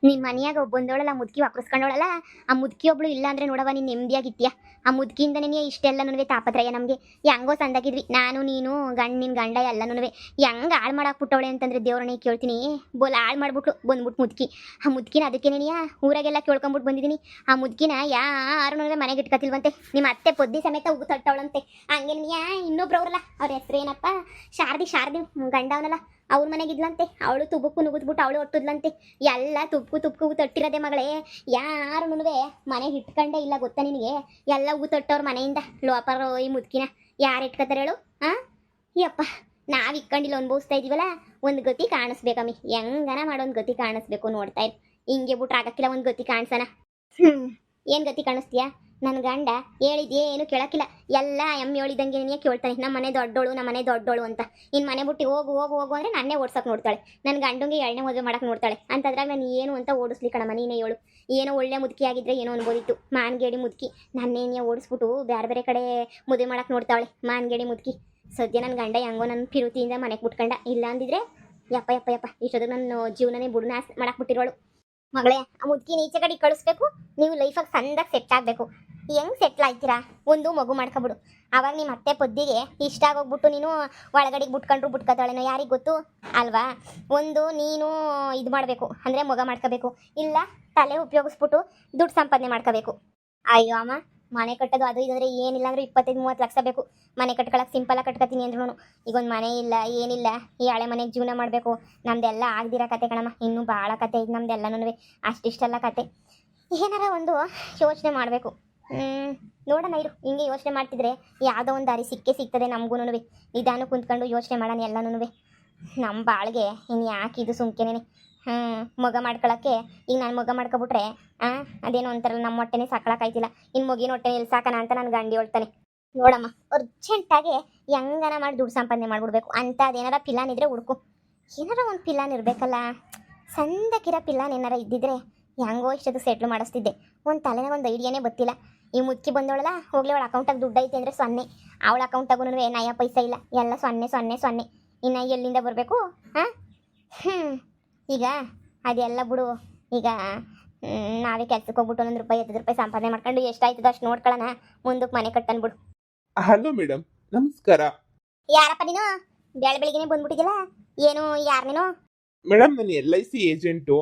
ನಿಮ್ಮ ಮನೆಯಾಗ ಬಂದವಳಲ್ಲ ಮುದುಕಿ ವಾಕರ್ಸ್ಕೊಂಡವಳಲ್ಲ, ಆ ಮುದುಕಿ ಒಬ್ಳು ಇಲ್ಲ ಅಂದ್ರೆ ನೋಡವ ನೀನು ನೆಮ್ಮದಿಯಾಗಿತ್ತೀಯ. ಆ ಮುದುಕಿಯಿಂದನೇ ಇಷ್ಟೆಲ್ಲ ನನಗೆ ತಾಪತ್ರಯ ನಮಗೆ. ಹೆಂಗೋ ಸಂದಾಗಿದ್ವಿ ನಾನು ನೀನು ನಿನ್ನ ಗಂಡ ಎಲ್ಲನೂ. ಹೆಂಗೆ ಹಾಳು ಮಾಡಾಕ್ಬಿಟ್ಟವಳೆ ಅಂತಂದ್ರೆ ದೇವ್ರನೇ ಕೇಳ್ತೀನಿ. ಬೋಲ್ ಹಾಳು ಮಾಡ್ಬಿಟ್ಲು ಬಂದ್ಬಿಟ್ಟು ಮುದುಕಿ. ಆ ಮುದುಕಿನ ಅದಕ್ಕೇನೇನಿಯ ಊರಾಗೆಲ್ಲ ಕೇಳ್ಕೊಂಬಿಟ್ಟು ಬಂದಿದ್ದೀನಿ. ಆ ಮುದುಕಿನ ಯಾರು ನನಗೆ ಮನೆಗೆ ಇಟ್ಕೊತಿಲ್ವಂತೆ. ನಿಮ್ಮ ಅತ್ತೆ ಪೊದ್ದಿ ಸಮೇತ ಉಗು ತಟ್ಟವಳಂತೆ. ಹಂಗೇನಿಯ ಇನ್ನೊಬ್ರವ್ರಲ್ಲ, ಅವ್ರ ಹೆಸ್ರು ಏನಪ್ಪ, ಶಾರದಿ ಗಂಡ ಅವನಲ್ಲ, ಅವ್ರ ಮನೆಗಿದ್ಲಂತೆ. ಅವಳು ತುಬುಕ್ಕು ನುಗ್ಗಿದ್ಬಿಟ್ಟು ಅವಳು ಒಟ್ಟುದ್ಲಂತೆ. ಎಲ್ಲ ತುಪ್ಪು ತಟ್ಟಿರೋದೆ ಮಗಳೇ. ಯಾರು ಮನೆಗೆ ಇಟ್ಕೊಂಡೇ ಇಲ್ಲ ಗೊತ್ತಾ ನಿನಗೆ. ಎಲ್ಲ ಹೂ ತಟ್ಟವ್ರ ಮನೆಯಿಂದ. ಲೋಪರ ಈ ಮುದುಕಿನ ಯಾರು ಇಟ್ಕೋತಾರೆ ಹೇಳು? ಯಪ್ಪ, ನಾವು ಇಟ್ಕೊಂಡಿಲ್ಲ ಅನ್ಭವಿಸ್ತಾ ಇದೀವಲ್ಲ. ಒಂದು ಗತಿ ಕಾಣಿಸ್ಬೇಕಮ್ಮಿ, ಹೆಂಗನ ಮಾಡೋದು ಗತಿ ಕಾಣಿಸ್ಬೇಕು. ನೋಡ್ತಾ ಇರು, ಹಿಂಗೆ ಬಿಟ್ರೆ ಆಗಕ್ಕಿಲ್ಲ ಒಂದು ಗತಿ ಕಾಣಿಸೋಣ. ಏನು ಗತಿ ಕಾಣಿಸ್ತೀಯಾ? ನನ್ನ ಗಂಡ ಹೇಳಿದ್ದೇನು ಕೇಳಕ್ಕಿಲ್ಲ. ಎಲ್ಲ ಎಮ್ಮೆ ಹೇಳಿದಂಗೆ ನೀನೇ ಕೇಳ್ತಾನೆ. ನಮ್ಮ ಮನೆ ದೊಡ್ಡೋಳು ಅಂತ. ಇನ್ನು ಮನೆ ಬಿಟ್ಟು ಹೋಗು ಅಂದರೆ ನನ್ನೇ ಓಡ್ಸಕ್ಕೆ ನೋಡ್ತಾಳೆ. ನನ್ನ ಗಂಡಂಗೆ ಎರಡನೇ ಮದುವೆ ಮಾಡಕ್ಕೆ ನೋಡ್ತಾಳೆ. ಅಂತದ್ರಾಗ ನಾನು ಏನು ಅಂತ ಓಡಿಸ್ಲಿ ಕಣಮ್ಮ, ನೀನೇ ಹೇಳು. ಏನೋ ಒಳ್ಳೆ ಮುದುಕಿ ಆಗಿದ್ರೆ ಏನೋ ಅನ್ಬೋದಿತ್ತು. ಮಾನ್ಗೇಡಿ ಮುದುಕಿ ನನ್ನೇನೇ ಓಡಿಸ್ಬಿಟ್ಟು ಬೇರೆ ಕಡೆ ಮದುವೆ ಮಾಡಕ್ಕೆ ನೋಡ್ತಾಳೆ. ಮಾನ್ಗೇಡಿ ಮುದುಕಿ. ಸದ್ಯ ನನ್ನ ಗಂಡ ಹೆಂಗೋ ನನ್ನ ಪಿರುತಿಯಿಂದ ಮನೆಗೆ ಬಿಟ್ಕೊಂಡ. ಇಲ್ಲ ಅಂದಿದ್ರೆ ಯಪ್ಪ ಇಷ್ಟೊತ್ತಿಗೆ ನನ್ನ ಜೀವನನೇ ಬುಡ್ನಾಸ್ ಮಾಡಕ್ಕೆ ಬಿಟ್ಟಿರೋಳು. ಮಗಳೇ, ಆ ಮುದುಕಿನ ಈಚೆ ಕಡೆ ಕಳಿಸ್ಬೇಕು. ನೀವು ಲೈಫಾಗಿ ಸಂದಾಗ ಸೆಟ್ ಆಗಬೇಕು. ಹೆಂಗೆ ಸೆಟ್ಲ್ ಆಯ್ತೀರಾ? ಒಂದು ಮಗು ಮಾಡ್ಕೊಬಿಡು. ಆವಾಗ ನಿಮ್ಮ ಅತ್ತೆ ಪೊದ್ದಿಗೆ ಇಷ್ಟ ಆಗೋಗ್ಬಿಟ್ಟು ನೀನು ಒಳಗಡೆಗೆ ಬಿಟ್ಕೊತಾಳೇನೋ ಯಾರಿಗೆ ಗೊತ್ತು ಅಲ್ವಾ? ಒಂದು ನೀನು ಇದು ಮಾಡಬೇಕು ಅಂದರೆ ಮಗ ಮಾಡ್ಕೋಬೇಕು. ಇಲ್ಲ ತಲೆ ಉಪಯೋಗಿಸ್ಬಿಟ್ಟು ದುಡ್ಡು ಸಂಪಾದನೆ ಮಾಡ್ಕೋಬೇಕು. ಅಯ್ಯೋ ಅಮ್ಮ, ಮನೆ ಕಟ್ಟೋದು ಅದು ಇದಂದರೆ ಏನಿಲ್ಲ ಅಂದ್ರೆ 25-30 ಲಕ್ಷ ಬೇಕು. ಮನೆ ಕಟ್ಕೊಳಕ್ಕೆ ಸಿಂಪಲಾಗಿ ಕಟ್ಕೊತೀನಿ ಅಂದ್ರೂ ಈಗ ಒಂದು ಮನೆ ಇಲ್ಲ, ಏನಿಲ್ಲ. ಈ ಹಳೆ ಮನೆಗೆ ಜೀವನ ಮಾಡಬೇಕು. ನಮ್ದೆಲ್ಲ ಆಗದಿರೋ ಕತೆ ಕಣಮ್ಮ. ಇನ್ನೂ ಭಾಳ ಕತೆ ಈಗ ನಮ್ದೆಲ್ಲನೂ. ಅಷ್ಟಿಷ್ಟೆಲ್ಲ ಕತೆ. ಏನಾರ ಒಂದು ಯೋಚನೆ ಮಾಡಬೇಕು. ನೋಡೋಣ ಇರು. ಹಿಂಗೆ ಯೋಚನೆ ಮಾಡ್ತಿದ್ರೆ ಯಾವುದೋ ಒಂದು ದಾರಿ ಸಿಗ್ತದೆ ನಮಗೂ. ನಿಧಾನ ಕುಂತ್ಕೊಂಡು ಯೋಚನೆ ಮಾಡೋಣ ಎಲ್ಲನೂ. ನಮ್ಮ ಬಾಳಿಗೆ ಇನ್ನು ಯಾಕೆ ಇದು ಸುಮ್ಕೆನೇ. ಮಗ ಮಾಡ್ಕೊಳಕ್ಕೆ ಈಗ ನಾನು ಮಗ ಮಾಡ್ಕೊಬಿಟ್ರೆ ಅದೇನೋ ಒಂಥರ ನಮ್ಮ ಹೊಟ್ಟೆನೇ ಸಾಕಳಕ್ಕಾಯ್ತಿಲ್ಲ. ಇನ್ನು ಮಗಿನ ಹೊಟ್ಟೆನೇ ಎಲ್ಲಿ ಸಾಕಣ ಅಂತ ನಾನು ಗಂಡಿ ಹೇಳ್ತಾನೆ. ನೋಡಮ್ಮ, ಅರ್ಜೆಂಟಾಗಿ ಹೆಂಗನ ಮಾಡಿ ದುಡ್ಡು ಸಂಪಾದನೆ ಮಾಡಿಬಿಡ್ಬೇಕು ಅಂತ. ಅದೇನಾರ ಪಿಲಾನ್ ಇದ್ರೆ ಹುಡುಕು. ಏನಾರ ಒಂದು ಪಿಲಾನ್ ಇರಬೇಕಲ್ಲ. ಸಂದಕ್ಕಿರೋ ಪಿಲಾನ್ ಏನಾರ ಇದ್ದಿದ್ರೆ ಹೆಂಗೋ ಇಷ್ಟದು ಸೆಟ್ಲ್ ಮಾಡಿಸ್ತಿದ್ದೆ. ಒಂದು ತಲೆನಾಗ ಒಂದು ಐಡಿಯಾನೇ ಗೊತ್ತಿಲ್ಲ. ಈ ಮುದುಕಿ ಬಂದವಳಲ್ಲ, ಹೋಗ್ಲಿ ಅವಳ ಅಕೌಂಟಾಗ ದುಡ್ಡು ಐತೆ ಅಂದರೆ 0. ಅವಳ ಅಕೌಂಟಾಗೂ ನಯ ಪೈಸಾ ಇಲ್ಲ. ಎಲ್ಲ 0. ಇನ್ನು ಎಲ್ಲಿಂದ ಬರಬೇಕು? ಈಗ ಅದೆಲ್ಲ ಬಿಡು. ಈಗ ನಾವೇ ಕೆಲ್ಸಕ್ಕೆ ಹೋಗ್ಬಿಟ್ಟು 1 ರೂಪಾಯಿ 10 ರೂಪಾಯಿ ಸಂಪಾದನೆ ಮಾಡ್ಕೊಂಡು ಎಷ್ಟಾಯ್ತದ ಅಷ್ಟು ನೋಡ್ಕೊಳ್ಳೋಣ. ಮುಂದಕ್ಕೆ ಮನೆ ಕಟ್ಟನ್ಬಿಡು. ಹಲೋ ಮೇಡಮ್, ನಮಸ್ಕಾರ. ಯಾರಪ್ಪ ನೀನು? ಬೆಳಗ್ಗೆನೇ ಬಂದ್ಬಿಟ್ಟಿದ್ಯಲ್ಲ, ಏನು ಯಾರು ನೀನು? ಮೇಡಮ್, ನಾನು LIC ಏಜೆಂಟು.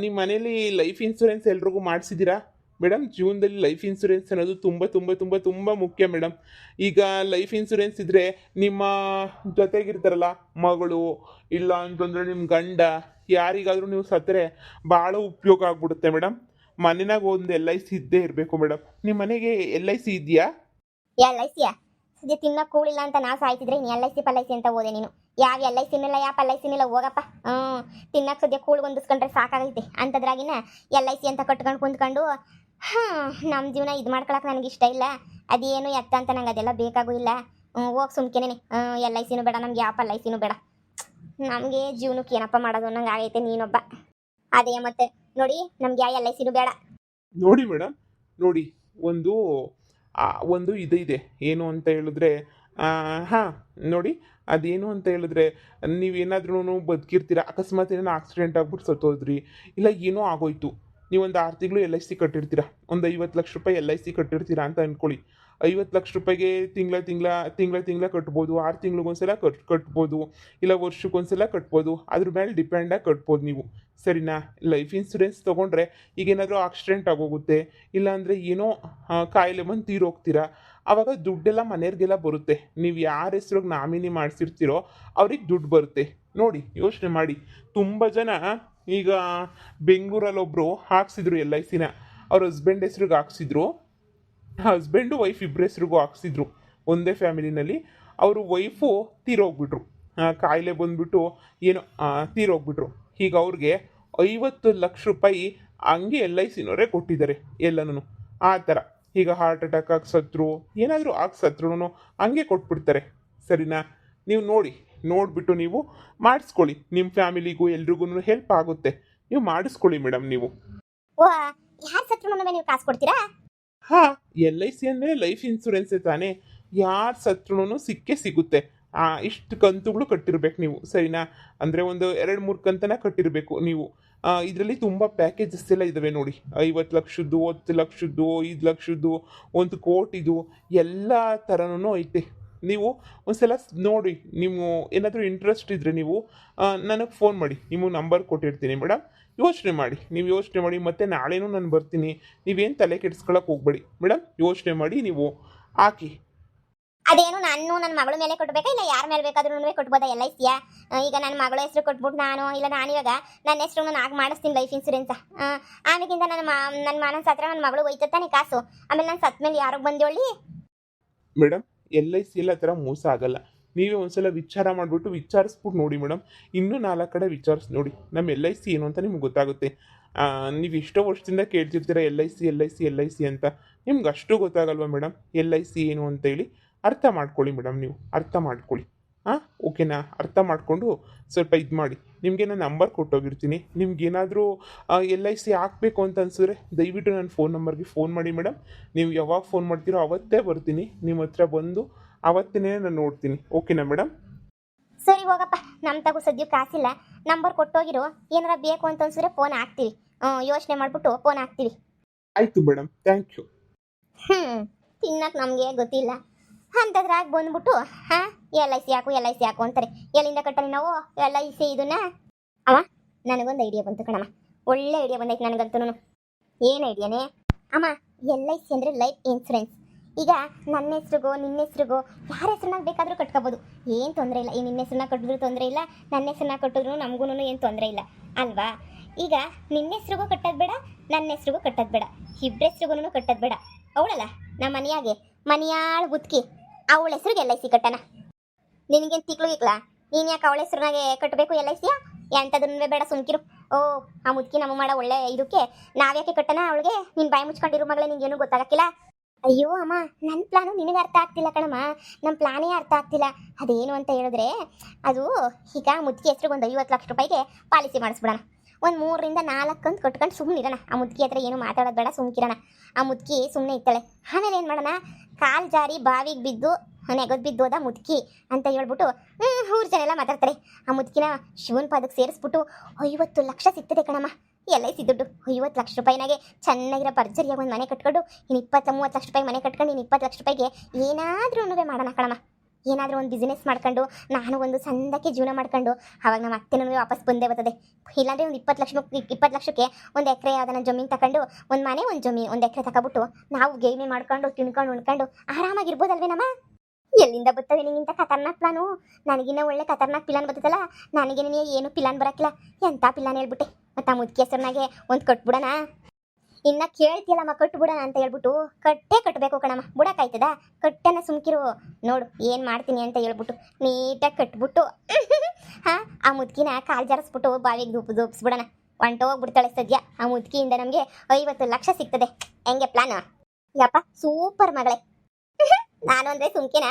ನಿಮ್ಮ ಮನೇಲಿ ಲೈಫ್ ಇನ್ಶೂರೆನ್ಸ್ ಎಲ್ರಿಗೂ ಮಾಡಿಸಿದ್ದೀರಾ ಮೇಡಮ್? ಜೀವನದಲ್ಲಿ ಲೈಫ್ ಇನ್ಶೂರೆನ್ಸ್ ಅನ್ನೋದು ತುಂಬ ಮುಖ್ಯ ಮೇಡಮ್. ಈಗ ಲೈಫ್ ಇನ್ಶೂರೆನ್ಸ್ ಇದ್ದರೆ ನಿಮ್ಮ ಜೊತೆಗಿರ್ತಾರಲ್ಲ ಮಗಳು, ಇಲ್ಲ ಅಂತಂದರೆ ನಿಮ್ಮ ಗಂಡ, ಯಾರಿಗಾದರೂ ನೀವು ಸತ್ತರೆ ಭಾಳ ಉಪಯೋಗ ಆಗ್ಬಿಡುತ್ತೆ ಮೇಡಮ್. ಮನೆಯಾಗ ಒಂದು LIC ಇದ್ದೇ ಇರಬೇಕು ಮೇಡಮ್. ನಿಮ್ಮ ಮನೆಗೆ LIC ಇದೆಯಾ? LIC ಸದ್ಯ ತಿನ್ನಕ್ಕೆ ಕೂಳಿಲ್ಲ ಅಂತ ನಾವು ಸಾಯ್ತಿದ್ರೆ ಇನ್ನು LIC ಅಂತ ಓದೆ ನೀನು. ಯಾವ LIC ಇಲ್ಲ, ಯಾವ LIC ಹೋಗಪ್ಪ. ತಿನ್ನಕ್ಕೆ ಸದ್ಯ ಕೂಳು ಹೊಂದಿಸ್ಕೊಂಡ್ರೆ ಸಾಕಾಗೈತೆ. ಅಂಥದ್ರಾಗಿನ LIC ಅಂತ ಕಟ್ಕೊಂಡು ಕುಂತ್ಕೊಂಡು ನಮ್ಮ ಜೀವನ ಇದು ಮಾಡ್ಕೊಳಕ್ಕೆ ನನಗೆ ಇಷ್ಟ ಇಲ್ಲ. ಅದೇನು ಎತ್ತ ಅಂತ ನಂಗೆ ಅದೆಲ್ಲ ಬೇಕಾಗೂ ಇಲ್ಲ. ಹೋಗಿ ಸುಮ್ಕೆನೇ. LIC ಬೇಡ ನಮ್ಗೆ, ಯಾವ LIC ಬೇಡ ನಮಗೆ. ಜೀವನಕ್ಕೆ ಏನಪ್ಪ ಮಾಡೋದು ನಂಗೆ ಆಗೈತೆ. ನೀನೊಬ್ಬ ಅದೇ ಮತ್ತೆ ನೋಡಿ, ನಮ್ಗೆ ಯಾವ LIC ಬೇಡ. ನೋಡಿ ಮೇಡಮ್, ನೋಡಿ ಒಂದು ಇದೆ. ಏನು ಅಂತ ಹೇಳಿದ್ರೆ ನೋಡಿ, ಅದೇನು ಅಂತ ಹೇಳಿದ್ರೆ ನೀವೇನಾದ್ರೂ ಬದುಕಿರ್ತೀರ, ಅಕಸ್ಮಾತ್ ಏನೋ ಆಕ್ಸಿಡೆಂಟ್ ಆಗ್ಬಿಟ್ಟು ಸತ್ತೋದ್ರಿ, ಇಲ್ಲ ಏನೋ ಆಗೋಯ್ತು, ನೀವೊಂದು 6 ತಿಂಗಳು LIC ಕಟ್ಟಿರ್ತೀರ, ಒಂದು 50 ಲಕ್ಷ ರೂಪಾಯಿ LIC ಕಟ್ಟಿರ್ತೀರಾ ಅಂತ ಅಂದ್ಕೊಳ್ಳಿ. 50 ಲಕ್ಷ ರೂಪಾಯಿಗೆ ತಿಂಗಳ ಕಟ್ಬೋದು, 6 ತಿಂಗಳಿಗೊಂದ್ಸಲ ಕಟ್ಬೋದು, ಇಲ್ಲ ವರ್ಷಕ್ಕೊಂದ್ಸಲ ಕಟ್ಬೋದು. ಅದ್ರ ಮೇಲೆ ಡಿಪೆಂಡಾಗಿ ಕಟ್ಬೋದು ನೀವು, ಸರಿನಾ? ಲೈಫ್ ಇನ್ಶೂರೆನ್ಸ್ ತೊಗೊಂಡ್ರೆ ಈಗೇನಾದರೂ ಆಕ್ಸಿಡೆಂಟ್ ಆಗೋಗುತ್ತೆ, ಇಲ್ಲಾಂದರೆ ಏನೋ ಕಾಯಿಲೆ ಬಂದು ತೀರೋಗ್ತೀರಾ, ಆವಾಗ ದುಡ್ಡೆಲ್ಲ ಮನೆಯವ್ರಿಗೆಲ್ಲ ಬರುತ್ತೆ. ನೀವು ಯಾರ ಹೆಸ್ರಿಗೆ ನಾಮಿನಿ ಮಾಡಿಸಿರ್ತೀರೋ ಅವ್ರಿಗೆ ದುಡ್ಡು ಬರುತ್ತೆ. ನೋಡಿ, ಯೋಚನೆ ಮಾಡಿ. ತುಂಬ ಜನ ಈಗ ಬೆಂಗಳೂರಲ್ಲೊಬ್ಬರು ಹಾಕ್ಸಿದ್ರು LICನ. ಅವ್ರ ಹಸ್ಬೆಂಡ್ ಹೆಸ್ರಿಗೆ ಹಾಕ್ಸಿದ್ರು, ಹಸ್ಬೆಂಡು ವೈಫ್ ಇಬ್ಬರ ಹೆಸ್ರಿಗೂ ಹಾಕ್ಸಿದ್ರು ಒಂದೇ ಫ್ಯಾಮಿಲಿನಲ್ಲಿ. ಅವರು ವೈಫು ತೀರೋಗ್ಬಿಟ್ರು, ಕಾಯಿಲೆ ಬಂದುಬಿಟ್ಟು ಏನೋ ತೀರೋಗ್ಬಿಟ್ರು. ಈಗ ಅವ್ರಿಗೆ 50 ಲಕ್ಷ ರೂಪಾಯಿ ಹಂಗೆ LICನವರೇ ಕೊಟ್ಟಿದ್ದಾರೆ ಎಲ್ಲನೂ. ಆ ಥರ ಈಗ ಹಾರ್ಟ್ ಅಟ್ಯಾಕ್ ಆಗಿ ಸತ್ರು, ಏನಾದರೂ ಆಗಿ ಸತ್ರು ಹಂಗೆ ಕೊಟ್ಬಿಡ್ತಾರೆ, ಸರಿನಾ? ನೀವು ನೋಡಿಬಿಟ್ಟು ನೀವು ಮಾಡಿಸ್ಕೊಳ್ಳಿ. ನಿಮ್ಮ ಫ್ಯಾಮಿಲಿಗೂ ಎಲ್ರಿಗೂ ಹೆಲ್ಪ್ ಆಗುತ್ತೆ. ನೀವು ಮಾಡಿಸ್ಕೊಳ್ಳಿ ಮೇಡಮ್. ನೀವು ಯಾರು ಸತ್ರು ನೀವು ಕಾಸು ಕೊಡ್ತೀರಾ? LIC ಅಂದರೆ ಲೈಫ್ ಇನ್ಶೂರೆನ್ಸೇ ತಾನೇ. ಯಾರು ಸತ್ರು ಸಿಗುತ್ತೆ. ಇಷ್ಟು ಕಂತುಗಳು ಕಟ್ಟಿರ್ಬೇಕು ನೀವು, ಸರಿನಾ? ಅಂದರೆ ಒಂದು 2-3 ಕಂತನ ಕಟ್ಟಿರಬೇಕು ನೀವು. ಇದರಲ್ಲಿ ತುಂಬ ಪ್ಯಾಕೇಜಸ್ ಎಲ್ಲ ಇದ್ದಾವೆ ನೋಡಿ. 50 ಲಕ್ಷದ್ದು, 10 ಲಕ್ಷದ್ದು, 5 ಲಕ್ಷದ್ದು, 1 ಕೋಟಿದು ಎಲ್ಲ ಥರನೂ ಐತೆ. ನೀವು ಒಂದ್ಸಲ ನೋಡಿ, ನೀವು ಏನಾದರೂ ಇಂಟ್ರೆಸ್ಟ್ ಇದ್ದರೆ ನೀವು ನನಗೆ ಫೋನ್ ಮಾಡಿ. ನಿಮಗೆ ನಂಬರ್ ಕೊಟ್ಟಿರ್ತೀನಿ ಮೇಡಮ್. ಯೋಚನೆ ಮಾಡಿ, ನೀವು ಯೋಚನೆ ಮಾಡಿ. ಮತ್ತು ನಾಳೆನೂ ನಾನು ಬರ್ತೀನಿ. ನೀವೇನು ತಲೆ ಕೆಡಿಸ್ಕೊಳಕ್ಕೆ ಹೋಗ್ಬೇಡಿ ಮೇಡಮ್. ಯೋಚನೆ ಮಾಡಿ ನೀವು ಹಾಕಿ. ಅದೇನು ನಾನು ನನ್ನ ಮಗಳ ಮೇಲೆ ಕೊಟ್ಬೇಕಾ ಇಲ್ಲ ಯಾರ ಮೇಲೆ ಬೇಕಾದ್ರೂ ಕೊಟ್ಬೋದಾ LIC? ಈಗ ನನ್ನ ಮಗಳ ಹೆಸರು ಕೊಟ್ಬಿಟ್ಟು ನಾನು ಇವಾಗ ನನ್ನ ಹೆಸರು ನಾನು ಆಗ ಮಾಡಿಸ್ತೀನಿ ಲೈಫ್ ಇನ್ಸೂರೆನ್ಸ್. ಆಮೇಲಿಂದ ನನ್ನ ಮಾನಸ ಹತ್ರ ನನ್ನ ಮಗಳು ಹೋಯ್ತಾನೆ ಕಾಸು. ಆಮೇಲೆ ನಾನು ಸತ್ ಮೇಲೆ ಯಾರಿಗೆ ಬಂದೇಳಿ? ಮೇಡಮ್, LIC ಎಲ್ಲ ಥರ ಮೋಸ ಆಗಲ್ಲ. ನೀವೇ ಒಂದ್ಸಲ ವಿಚಾರ ಮಾಡಿಬಿಟ್ಟು ವಿಚಾರಿಸ್ಬಿಟ್ಟು ನೋಡಿ ಮೇಡಮ್. ಇನ್ನೂ 4 ಕಡೆ ವಿಚಾರಿಸಿ ನೋಡಿ. ನಮ್ಮ LIC ಏನು ಅಂತ ನಿಮ್ಗೆ ಗೊತ್ತಾಗುತ್ತೆ. ನೀವು ಎಷ್ಟೋ ವರ್ಷದಿಂದ ಕೇಳ್ತಿರ್ತೀರ LIC ಅಂತ. ನಿಮ್ಗೆ ಅಷ್ಟು ಗೊತ್ತಾಗಲ್ವಾ ಮೇಡಮ್ LIC ಏನು ಅಂತೇಳಿ? ಅರ್ಥ ಮಾಡ್ಕೊಳ್ಳಿ ಮೇಡಮ್, ನೀವು ಅರ್ಥ ಮಾಡ್ಕೊಳ್ಳಿ. ಓಕೆನಾ? ಅರ್ಥ ಮಾಡಿಕೊಂಡು ಸ್ವಲ್ಪ ಇದು ಮಾಡಿ. ನಿಮಗೆ ನಾನು ನಂಬರ್ ಕೊಟ್ಟೋಗಿರ್ತೀನಿ. ನಿಮ್ಗೇನಾದರೂ LIC ಹಾಕಬೇಕು ಅಂತ ಅನ್ಸಿದ್ರೆ ದಯವಿಟ್ಟು ನನ್ನ ಫೋನ್ ನಂಬರ್ಗೆ ಫೋನ್ ಮಾಡಿ ಮೇಡಮ್. ನೀವು ಯಾವಾಗ ಫೋನ್ ಮಾಡ್ತೀರೋ ಅವತ್ತೇ ಬರ್ತೀನಿ. ನಿಮ್ಮ ಹತ್ರ ಬಂದು ಅವತ್ತಿನೇ ನಾನು ನೋಡ್ತೀನಿ. ಓಕೆನಾ ಮೇಡಮ್? ಸರಿ ಹೋಗಪ್ಪ, ನಮ್ಮ ತಗೋ ಸದ್ಯಕ್ಕೆ ಕಾಸಿಲ್ಲ. ನಂಬರ್ ಕೊಟ್ಟೋಗಿರು. ಏನಾರ ಬೇಕು ಅಂತ ಅನ್ಸಿದ್ರೆ ಫೋನ್ ಹಾಕ್ತೀವಿ. ಯೋಚನೆ ಮಾಡಿಬಿಟ್ಟು ಫೋನ್ ಹಾಕ್ತೀವಿ. ಆಯಿತು ಮೇಡಮ್, ಥ್ಯಾಂಕ್ ಯು. ತಿನ್ನಕ್ಕೆ ನಮಗೆ ಗೊತ್ತಿಲ್ಲ ಅಂಥದ್ರಾಗ ಬಂದ್ಬಿಟ್ಟು LIC ಹಾಕು ಅಂತಾರೆ. ಎಲ್ಲಿಂದ ಕಟ್ಟಲಿ ನಾವು LIC ಇದನ್ನ? ಅಮ್ಮ, ನನಗೊಂದು ಐಡಿಯಾ ಬಂತು ಕಣಮ್ಮ. ಒಳ್ಳೆ ಐಡಿಯಾ ಬಂದೈತೆ ನನಗಂತೂ. ಏನು ಐಡಿಯಾನೇ ಅಮ್ಮ? LIC ಅಂದರೆ ಲೈಫ್ ಇನ್ಸೂರೆನ್ಸ್. ಈಗ ನನ್ನ ಹೆಸ್ರಿಗೋ ನಿನ್ನ ಹೆಸ್ರಿಗೋ ಯಾರ ಹೆಸ್ರನ್ನಾಗ ಬೇಕಾದರೂ ಕಟ್ಕೋಬೋದು. ಏನು ತೊಂದರೆ ಇಲ್ಲ. ಈ ನಿನ್ನ ಹೆಸ್ರನ್ನ ಕಟ್ಟಿದ್ರು ತೊಂದರೆ ಇಲ್ಲ, ನನ್ನ ಹೆಸ್ರನ್ನ ಕಟ್ಟಿದ್ರು ನಮಗೂ ಏನು ತೊಂದರೆ ಇಲ್ಲ ಅಲ್ವಾ? ಈಗ ನಿನ್ನ ಹೆಸ್ರಿಗೂ ಕಟ್ಟೋದು ಬೇಡ, ನನ್ನ ಹೆಸ್ರಿಗೂ ಕಟ್ಟೋದು ಬೇಡ, ಇಬ್ಬರ ಹೆಸ್ರಿಗೂ ಕಟ್ಟೋದು ಬೇಡ. ಅವಳಲ್ಲ ನಮ್ಮ ಮನೆಯಾಗೆ ಮನೆಯಾಳು ಬುತ್ಕಿ, ಅವಳ ಹೆಸ್ರಿಗೆ LIC ಕಟ್ಟಣ. ನಿನಗೇನು ತಿಕ್ಲುಗಿಕ್ಲಾ? ನೀನು ಯಾಕೆ ಅವಳ ಹೆಸ್ರನಾಗೆ ಕಟ್ಟಬೇಕು LIC? ಎಂಥದನ್ನೇ ಬೇಡ, ಸುಮ್ಕಿರು. ಆ ಮುದ್ಕಿ ನಮ್ಮ ಮಾಡೋ ಒಳ್ಳೆ ಇದಕ್ಕೆ ನಾವ್ಯಾಕೆ ಕಟ್ಟಣ ಅವಳಿಗೆ? ನೀನು ಬಾಯಿ ಮುಚ್ಕೊಂಡಿರೋ ಮಗಳೇ, ನಿಂಗೇನು ಗೊತ್ತಾಗಕ್ಕಿಲ್ಲ? ಅಯ್ಯೋ ಅಮ್ಮ, ನನ್ನ ಪ್ಲಾನು ನಿನಗೆ ಅರ್ಥ ಆಗ್ತಿಲ್ಲ ಕಣಮ್ಮ. ನಮ್ಮ ಪ್ಲಾನೇ ಅರ್ಥ ಆಗ್ತಿಲ್ಲ. ಅದೇನು ಅಂತ ಹೇಳಿದ್ರೆ, ಅದು ಈಗ ಮುದ್ಕಿ ಹೆಸ್ರಿಗೆ ಒಂದು 50 ಲಕ್ಷ ರೂಪಾಯಿಗೆ ಪಾಲಿಸಿ ಮಾಡಿಸ್ಬಿಡೋಣ. ಒಂದು 3 ರಿಂದ 4 ಅಂತ ಕಟ್ಕೊಂಡು ಸುಮ್ಮನಿರೋಣ. ಆ ಮುದ್ಕಿ ಹತ್ರ ಏನು ಮಾತಾಡೋದು ಬೇಡ, ಸುಮ್ಕಿರೋಣ. ಆ ಮುದ್ಕಿ ಸುಮ್ಮನೆ ಇರ್ತಾಳೆ. ಆಮೇಲೆ ಏನು ಮಾಡೋಣ? ಕಾಲು ಜಾರಿ ಬಾವಿಗೆ ಬಿದ್ದು ನೆಗದ್ ಬಿದ್ದೋದ ಮುದ್ಕಿ ಅಂತ ಹೇಳ್ಬಿಟ್ಟು ಊರು ಜನ ಎಲ್ಲ ಮಾತಾಡ್ತಾರೆ. ಆ ಮುದ್ಕಿನ ಶಿವನ ಪಾದಕ್ಕೆ ಸೇರಿಸ್ಬಿಟ್ಟು 50 ಲಕ್ಷ ಸಿಗ್ತದೆ ಕಣಮ್ಮ. LIC ದುಡ್ಡು 50 ಲಕ್ಷ ರೂಪಾಯಿನಾಗೆ ಚೆನ್ನಾಗಿರೋ ಭರ್ಜರಿಯಾಗಿ ಒಂದು ಮನೆ ಕಟ್ಕೊಂಡು, ಇನ್ನು 20-30 ಲಕ್ಷ ರೂಪಾಯಿ ಮನೆ ಕಟ್ಕೊಂಡು, ಇನ್ನು 20 ಲಕ್ಷ ರೂಪಾಯಿಗೆ ಏನಾದರೂ ಮಾಡೋಣ ಕಣಮ್ಮ. ಏನಾದರೂ ಒಂದು ಬಿಸ್ನೆಸ್ ಮಾಡ್ಕೊಂಡು, ನಾನು ಒಂದು ಸಂದಕ್ಕೆ ಜೀವನ ಮಾಡ್ಕೊಂಡು, ಆವಾಗ ನಮ್ಮ ಅತ್ತೆನೂ ವಾಪಸ್ ಬಂದೇ ಬರ್ತದೆ. ಇಲ್ಲಾಂದರೆ ಒಂದು 20 ಲಕ್ಷಕ್ಕೆ ಒಂದು ಎಕರೆ ಯಾವ್ದಾನ ಜಮೀನು ತಗೊಂಡು, ಒಂದು ಮನೆ ಒಂದು ಎಕರೆ ತಗೊಬಿಟ್ಟು ನಾವು ಗೇಮೆ ಮಾಡ್ಕೊಂಡು ತಿನ್ಕೊಂಡು ಉಣ್ಕೊಂಡು ಆರಾಮಾಗಿರ್ಬೋದಲ್ವೇ ನಮ್ಮ? ಎಲ್ಲಿಂದ ಬರ್ತವೆ ನಿಂಗಿಂತ ಖತರ್ನಾಕ್ ಪ್ಲಾನು? ನನಗಿನ್ನ ಒಳ್ಳೆ ಖತರ್ನಾಕ್ ಪಿಲಾನ್ ಬರ್ತದಲ್ಲ. ನನಗೇನೇ ಏನು ಪಿಲಾನ್ ಬರೋಕ್ಕಿಲ್ಲ. ಎಂಥ ಪಿಲಾನ್ ಹೇಳ್ಬಿಟ್ಟೆ. ಮತ್ತು ಆ ಮುದ್ಕಿ ಹೆಸರಿನಾಗೆ ಒಂದು ಕಟ್ಬಿಡೋಣ. ಇನ್ನು ಕೇಳ್ತಿಯಲ್ಲಮ್ಮ, ಕಟ್ಬಿಡೋಣ ಅಂತ ಹೇಳ್ಬಿಟ್ಟು ಕಟ್ಟಬೇಕು ಕಣಮ್ಮ. ಬುಡಕ್ಕಾಯ್ತದ? ಕಟ್ಟೆನ ಸುಮ್ಕಿರು. ನೋಡು ಏನು ಮಾಡ್ತೀನಿ ಅಂತ ಹೇಳ್ಬಿಟ್ಟು ನೀಟಾಗಿ ಕಟ್ಬಿಟ್ಟು ಆ ಮುದ್ಕಿನ ಕಾಲು ಜಾರಿಸ್ಬಿಟ್ಟು ಬಾವಿಗೆ ದೂಪಿಸ್ಬಿಡೋಣ. ಹೊಂಟೋಗ್ಬಿಡ್ತಾಳೆ ಸದ್ಯ. ಆ ಮುದ್ಕಿಯಿಂದ ನಮಗೆ 50 ಲಕ್ಷ ಸಿಗ್ತದೆ. ಹೆಂಗೆ ಪ್ಲಾನ್? ಯಪ್ಪ, ಸೂಪರ್ ಮಗಳೇ. ನಾನು ಅಂದರೆ ಸುಮ್ಕಿನಾ?